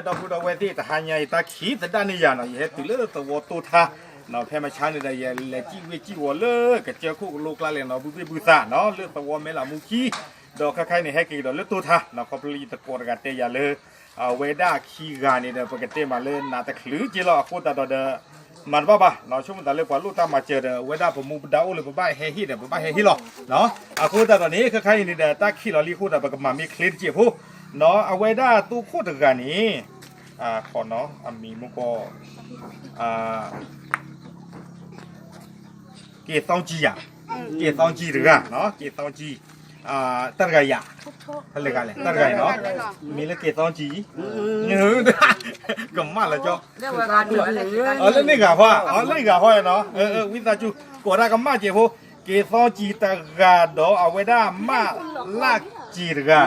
ดอกพุดอกเวทีแต่หายายตาขี้แต่ด้านนี้อย่างเนาะเฮ็ดติเลยตัวตัวท่าเนาะแพ่มาช้านี่ได้ยเลยจี้เวจี้วัวเลยกะเจ้าคู่ลูกลาเลยเนาะบุษาเนาะเลือดตัวเมล่ามุขี้ดอกคล้ายๆนี่ให้กี่ดอกเลือดตัวท่าเนาะเขาผลิตตะโกนกันเตยาเลยเวด้าขี้กานี่เด้อปกติมาเลยนาตะคลือจิละคู่ตาดอกเด้อมันบ้าเนาะช่วงตาเลยกว่าลูกตามาเจอเด้อเวด้าผมมุดาวเลยบ้าเฮฮิเด้อบ้าเฮฮิหรอเนาะคู่ตาตอนนี้คล้ายๆนี่เด้อตาขี้ลอลีคู่ตาปกมามีคลิปจีผู้เนาะเอาไว้ได้ตู้คู่ตะกันนี้ขอเนาะมีมุกเกตองจีอ่ะเกตองจีหรือเนาะเกตองจีตัดกายะอะไรกันเลยตัดกายเนาะมีแล้วเกตองจีก็มาแล้วจ้ะเล่นนี่กับพ่อเล่นกับพ่อเนาะวิซาจูกดได้ก็มาเจ้าผู้เกตองจีตะกันเนาะเอาไว้ได้มาลากจีหรือกัน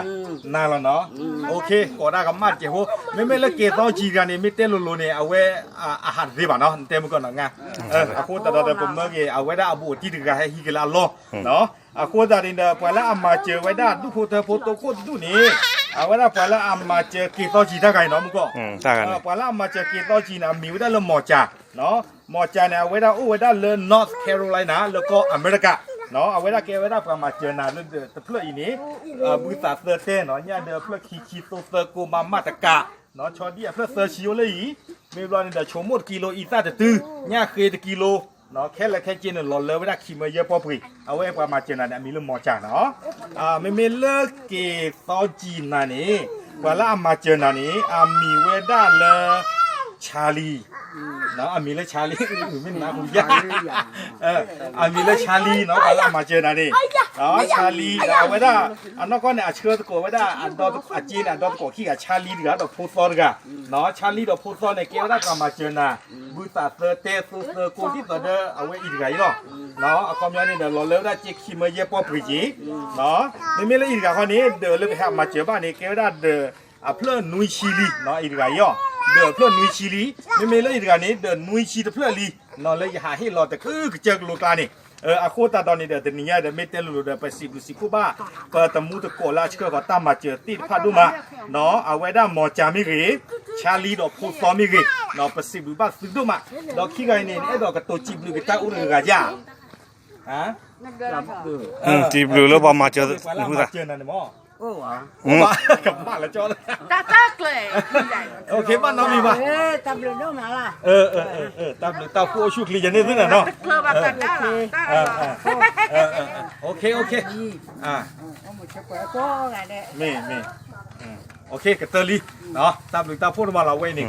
นั่นแหละเนาะโอเคกดได้ก็มาเจ้าผู้ไม่เล่นเกตองจีกันนี่ไม่เต้นลุเนี่ยเอาไว้อาหารสิบเนาะเต็มก่อนนะအခုတတော်ผมเมื่อกี้เอาไว้ได้อาบุที่ถึงให้ฮิกลาล้อเนาะအခုตอนนี้เนี่ยพอแล้วอามาเจอไว้ได้ดูโคตรโฟโต้โคตรดูนี่เอาไว้ได้พอแล้วอามาเจอกีตอจีท่าไงเนาะมึงก็พอแล้วอามาเจอกีตอจีนะมีไว้ได้เลยหมอจ่าเนาะหมอจ่าเนี่ยเอาไว้ได้โอ้ไว้ได้เลย North Carolina แล้วก็อเมริกาเนาะเอาไว้ได้เกไว้ได้พอมาเจอนาเรื่องแต่เพื่ออีนี้บุษาเซอร์เต้เนาะเนี่ยเดี๋ยวเพื่อคีโตเซอร์กูมามาตะกะเนาะชอดีเพื่อเซอร์ชิโอเลยไม่รู้นี่เดี๋ยวชมหมดกิโลอีซ่าจะตื้อเนี่ยเคยตะกิโลเนาะแค่ละแค่เจนหล่อเลยไม่ได้ขี่มาเยอะพอปีเอาไว้พอมาเจอนาเนี่ยมีเรื่องหมอจ่าเนาะไม่เลิกเกซอจีนานี่เวลามาเจอนานี่มีเวด้าเลยชาลีเนาะมีเลยชาลีไม่น่าคุยยากมีเลยชาลีเนาะเวลามาเจอนานี่เนาะชาลีเอาไว้ได้นอกก็เนี่ยเชื่อตะโกไว้ได้ดอกจีนดอกตะโกขี้กับชาลีกับดอกโพสต์กับเนาะชาลีดอกโพสต์เนี่ยเกี่ยวได้กับมาเจอนาบุษาเซอร์เตซูเซอร์กูที่ตัวเดอเอาไว้อีกไงเนาะเนาะคอมยานี่เดี๋ยวเราเลิกได้เจ๊ขี้มาเยอะพอปีจีเนาะไม่เลยอีกคนนี้เดี๋ยวเลิกให้มาเจอบ้านนี่เกี่ยวได้เดี๋ยวเพื่อนนุยชิลีเนาะอีกไงย่อเดี๋ยวเพื่อนนุยชิลีไม่เลยอีกนี้เดี๋ยวนุยชิลีเพื่อนลีเนาะเลยหาให้เราแต่คือเจอลูกลานี่อาโคตาตอนนี้เดี๋ยวนี้เดี๋ยวไม่เต้นลูเดี๋ยวไปสิบบ้าเปิดตะมูตะโกลาชิคก็ตามมาเจอติดพาดูมาเนาะเอาไว้ได้หมอจามิรีชาลีดอกโพสต์มิรีเนาะไปสิบบ้าสิบดูมาดอกขี้ไก่เนี่ยไอ้ดอกกระตัวจีบลูกตาอุ่นกระยาจีบลูแล้วพอมาเจอพูดเจอนั่นมั้งโอ้ว่ะกลับบ้านแล้วจ้อเลยตักเลยโอเคบ้านน้องมีป่ะตับเลยน้องมาล่ะตับเลยตาคู่ชุกลีจะเนี่ยด้วยนะเนาะเคยแบบกันได้หรอโอเคมีโอเคกระเตอรี่เนาะตับเลยตาพูดมาเราเว้ยนี่